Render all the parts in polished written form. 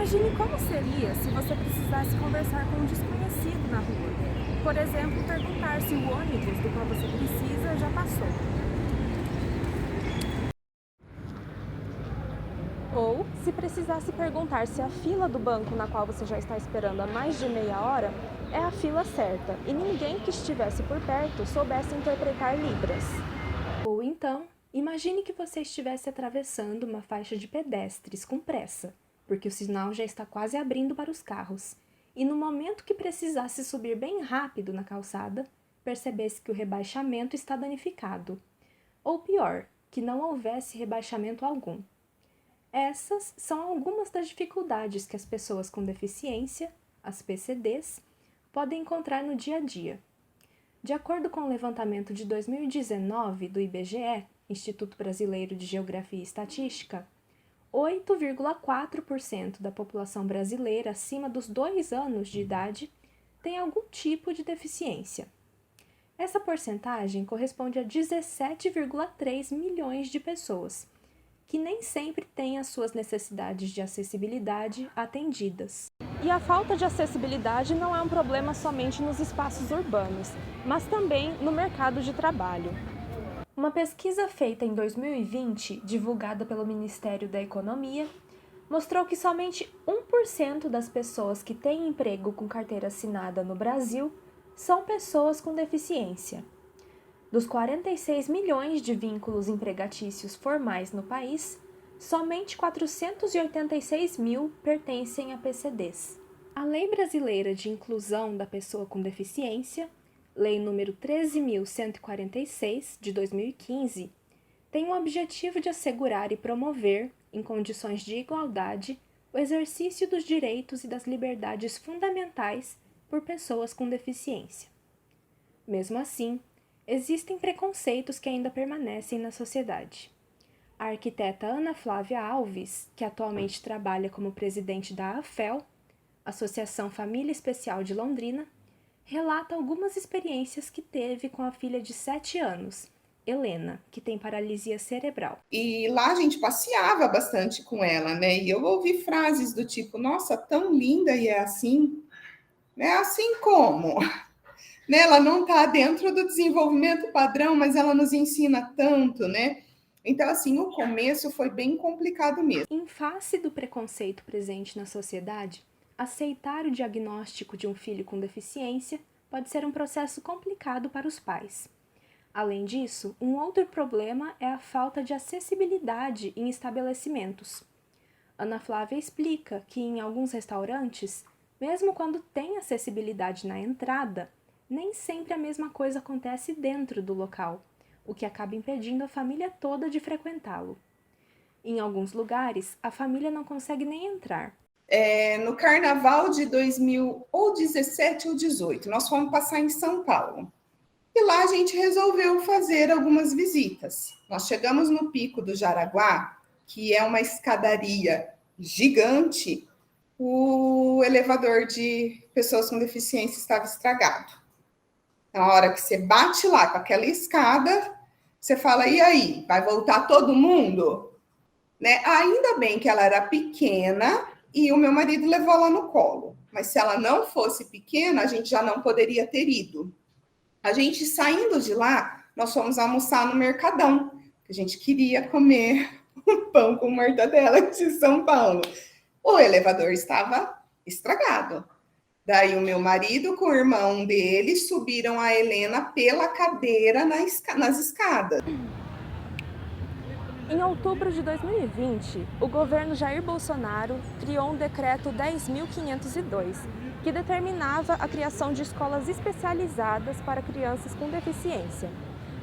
Imagine como seria se você precisasse conversar com um desconhecido na rua. Por exemplo, perguntar se o ônibus do qual você precisa já passou. Ou se precisasse perguntar se a fila do banco na qual você já está esperando há mais de meia hora é a fila certa e ninguém que estivesse por perto soubesse interpretar Libras. Ou então, imagine que você estivesse atravessando uma faixa de pedestres com pressa, porque o sinal já está quase abrindo para os carros, e no momento que precisasse subir bem rápido na calçada, percebesse que o rebaixamento está danificado. Ou pior, que não houvesse rebaixamento algum. Essas são algumas das dificuldades que as pessoas com deficiência, as PCDs, podem encontrar no dia a dia. De acordo com o levantamento de 2019 do IBGE, Instituto Brasileiro de Geografia e Estatística, 8,4% da população brasileira acima dos 2 anos de idade tem algum tipo de deficiência. Essa porcentagem corresponde a 17,3 milhões de pessoas, que nem sempre têm as suas necessidades de acessibilidade atendidas. E a falta de acessibilidade não é um problema somente nos espaços urbanos, mas também no mercado de trabalho. Uma pesquisa feita em 2020, divulgada pelo Ministério da Economia, mostrou que somente 1% das pessoas que têm emprego com carteira assinada no Brasil são pessoas com deficiência. Dos 46 milhões de vínculos empregatícios formais no país, somente 486 mil pertencem a PCDs. A Lei Brasileira de Inclusão da Pessoa com Deficiência, Lei nº 13.146, de 2015, tem o objetivo de assegurar e promover, em condições de igualdade, o exercício dos direitos e das liberdades fundamentais por pessoas com deficiência. Mesmo assim, existem preconceitos que ainda permanecem na sociedade. A arquiteta Ana Flávia Alves, que atualmente trabalha como presidente da AFEL, Associação Família Especial de Londrina, relata algumas experiências que teve com a filha de 7 anos, Helena, que tem paralisia cerebral. E lá a gente passeava bastante com ela, né? E eu ouvi frases do tipo, nossa, tão linda e é assim, né? Assim como? Né? Ela não está dentro do desenvolvimento padrão, mas ela nos ensina tanto, né? Então, assim, o começo foi bem complicado mesmo. Em face do preconceito presente na sociedade, aceitar o diagnóstico de um filho com deficiência pode ser um processo complicado para os pais. Além disso, um outro problema é a falta de acessibilidade em estabelecimentos. Ana Flávia explica que em alguns restaurantes, mesmo quando tem acessibilidade na entrada, nem sempre a mesma coisa acontece dentro do local, o que acaba impedindo a família toda de frequentá-lo. Em alguns lugares, a família não consegue nem entrar. No carnaval de 2017 ou 18, nós fomos passar em São Paulo. E lá a gente resolveu fazer algumas visitas. Nós chegamos no Pico do Jaraguá, que é uma escadaria gigante. O elevador de pessoas com deficiência estava estragado. Na hora que você bate lá com aquela escada, você fala, e aí, vai voltar todo mundo? Né? Ainda bem que ela era pequena e o meu marido levou ela no colo. Mas se ela não fosse pequena, a gente já não poderia ter ido. A gente saindo de lá, nós fomos almoçar no Mercadão. A gente queria comer um pão com mortadela de São Paulo. O elevador estava estragado. Daí o meu marido com o irmão dele subiram a Helena pela cadeira nas escadas. Em outubro de 2020, o governo Jair Bolsonaro criou um decreto 10.502, que determinava a criação de escolas especializadas para crianças com deficiência.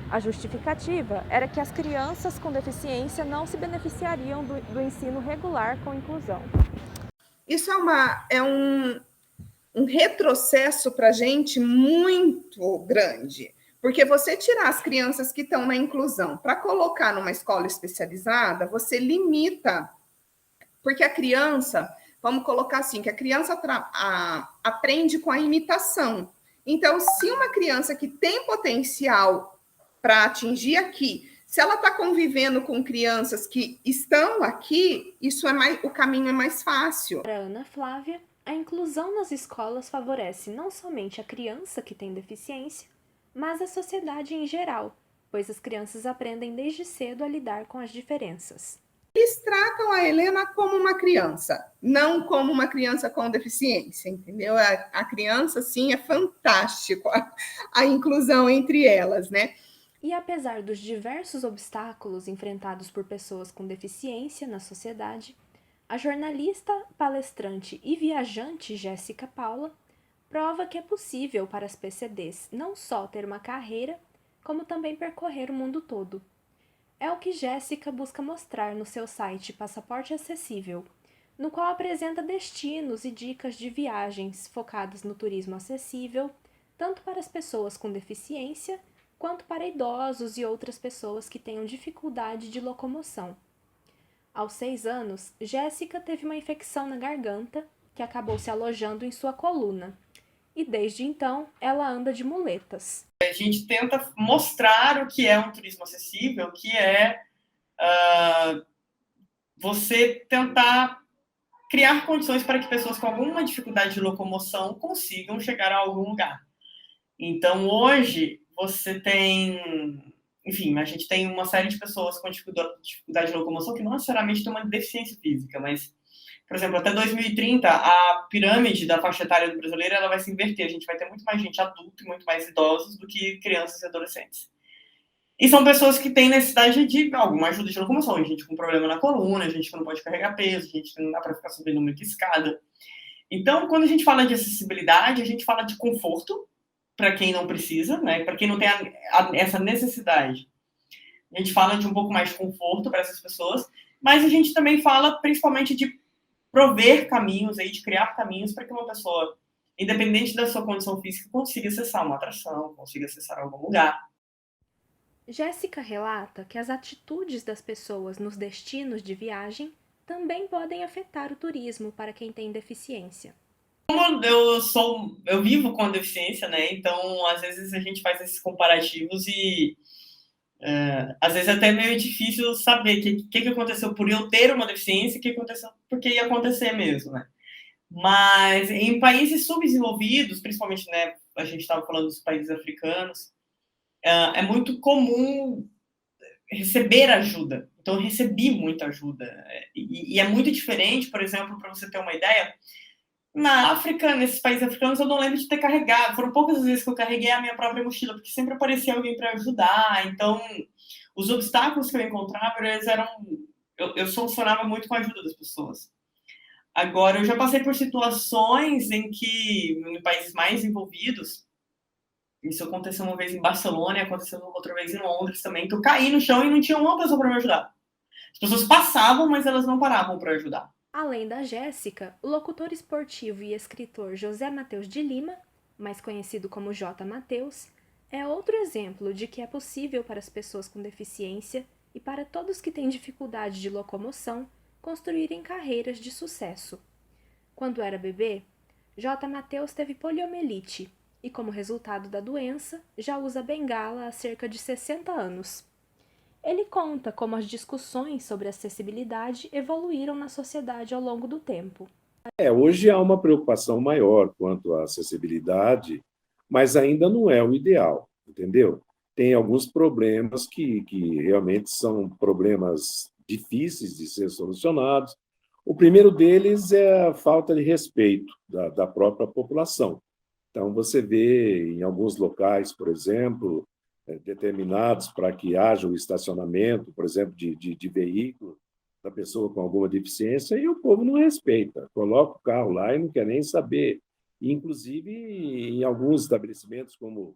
A justificativa era que as crianças com deficiência não se beneficiariam do ensino regular com inclusão. Isso é um retrocesso para a gente muito grande. Porque você tirar as crianças que estão na inclusão para colocar numa escola especializada, você limita. Porque a criança, vamos colocar assim, que a criança aprende com a imitação. Então, se uma criança que tem potencial para atingir aqui, Se ela está convivendo com crianças que estão aqui, isso é mais, o caminho é mais fácil. Para Ana Flávia, a inclusão nas escolas favorece não somente a criança que tem deficiência, mas a sociedade em geral, pois as crianças aprendem desde cedo a lidar com as diferenças. Eles tratam a Helena como uma criança, não como uma criança com deficiência, entendeu? A criança, sim, é fantástico a inclusão entre elas, né? E apesar dos diversos obstáculos enfrentados por pessoas com deficiência na sociedade, a jornalista, palestrante e viajante Jéssica Paula prova que é possível para as PCDs não só ter uma carreira, como também percorrer o mundo todo. É o que Jéssica busca mostrar no seu site Passaporte Acessível, no qual apresenta destinos e dicas de viagens focadas no turismo acessível, tanto para as pessoas com deficiência, quanto para idosos e outras pessoas que tenham dificuldade de locomoção. Aos 6 anos, Jéssica teve uma infecção na garganta que acabou se alojando em sua coluna, e desde então ela anda de muletas. A gente tenta mostrar o que é um turismo acessível, que é você tentar criar condições para que pessoas com alguma dificuldade de locomoção consigam chegar a algum lugar. Então, hoje, você tem... Enfim, a gente tem uma série de pessoas com dificuldade de locomoção que não necessariamente tem uma deficiência física, mas, por exemplo, até 2030, a pirâmide da faixa etária do brasileiro ela vai se inverter. A gente vai ter muito mais gente adulta e muito mais idosos do que crianças e adolescentes. E são pessoas que têm necessidade de alguma ajuda de locomoção. Gente com problema na coluna, gente que não pode carregar peso, gente que não dá para ficar subindo muita escada. Então, quando a gente fala de acessibilidade, a gente fala de conforto para quem não precisa, né? Para quem não tem essa necessidade. A gente fala de um pouco mais de conforto para essas pessoas, mas a gente também fala principalmente de prover caminhos, aí, de criar caminhos para que uma pessoa, independente da sua condição física, consiga acessar uma atração, consiga acessar algum lugar. Jéssica relata que as atitudes das pessoas nos destinos de viagem também podem afetar o turismo para quem tem deficiência. Como eu vivo com a deficiência, né? Então, às vezes a gente faz esses comparativos e às vezes é até meio difícil saber o que aconteceu por eu ter uma deficiência e o que aconteceu porque ia acontecer mesmo, né? Mas em países subdesenvolvidos, principalmente, né, a gente estava falando dos países africanos, é muito comum receber ajuda. Então, eu recebi muita ajuda. E é muito diferente, por exemplo, para você ter uma ideia, na África, nesses países africanos, eu não lembro de ter carregado. Foram poucas vezes que eu carreguei a minha própria mochila, porque sempre aparecia alguém para ajudar. Então, os obstáculos que eu encontrava, eles eram... Eu solucionava muito com a ajuda das pessoas. Agora, eu já passei por situações em que, em países mais envolvidos, isso aconteceu uma vez em Barcelona e aconteceu outra vez em Londres também, que eu caí no chão e não tinha uma pessoa para me ajudar. As pessoas passavam, mas elas não paravam para ajudar. Além da Jéssica, o locutor esportivo e escritor José Mateus de Lima, mais conhecido como J. Mateus, é outro exemplo de que é possível para as pessoas com deficiência e para todos que têm dificuldade de locomoção construírem carreiras de sucesso. Quando era bebê, J. Mateus teve poliomielite e, como resultado da doença, já usa bengala há cerca de 60 anos. Ele conta como as discussões sobre acessibilidade evoluíram na sociedade ao longo do tempo. Hoje há uma preocupação maior quanto à acessibilidade, mas ainda não é o ideal, entendeu? Tem alguns problemas que realmente são problemas difíceis de ser solucionados. O primeiro deles é a falta de respeito da própria população. Então, você vê em alguns locais, por exemplo, determinados para que haja o estacionamento, por exemplo, de veículo da pessoa com alguma deficiência, e o povo não respeita. Coloca o carro lá e não quer nem saber. Inclusive, em alguns estabelecimentos, como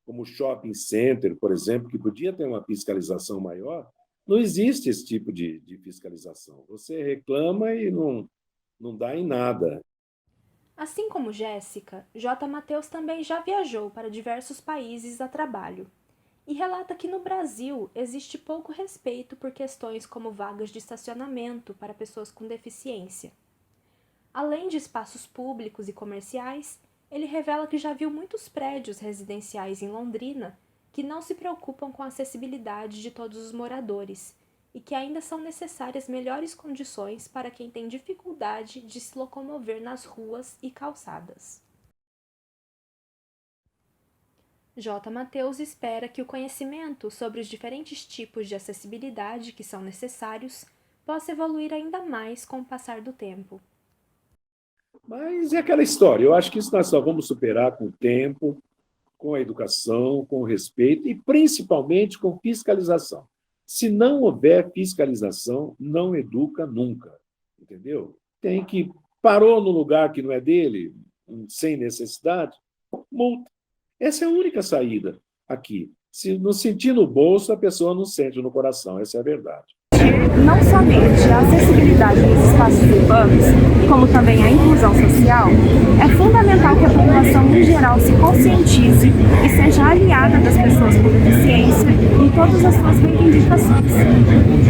o shopping center, por exemplo, que podia ter uma fiscalização maior, não existe esse tipo de fiscalização. Você reclama e não dá em nada. Assim como Jéssica, J. Mateus também já viajou para diversos países a trabalho e relata que no Brasil existe pouco respeito por questões como vagas de estacionamento para pessoas com deficiência. Além de espaços públicos e comerciais, ele revela que já viu muitos prédios residenciais em Londrina que não se preocupam com a acessibilidade de todos os moradores e que ainda são necessárias melhores condições para quem tem dificuldade de se locomover nas ruas e calçadas. J. Mateus espera que o conhecimento sobre os diferentes tipos de acessibilidade que são necessários possa evoluir ainda mais com o passar do tempo. Mas é aquela história, eu acho que isso nós só vamos superar com o tempo, com a educação, com o respeito e principalmente com fiscalização. Se não houver fiscalização, não educa nunca, entendeu? Tem que, parou no lugar que não é dele, sem necessidade, multa. Essa é a única saída aqui. Se não sentir no bolso, a pessoa não sente no coração, essa é a verdade. Não somente a acessibilidade nos espaços urbanos, como também a inclusão social, é fundamental que a população em geral se conscientize e seja aliada das pessoas com deficiência em todas as suas reivindicações.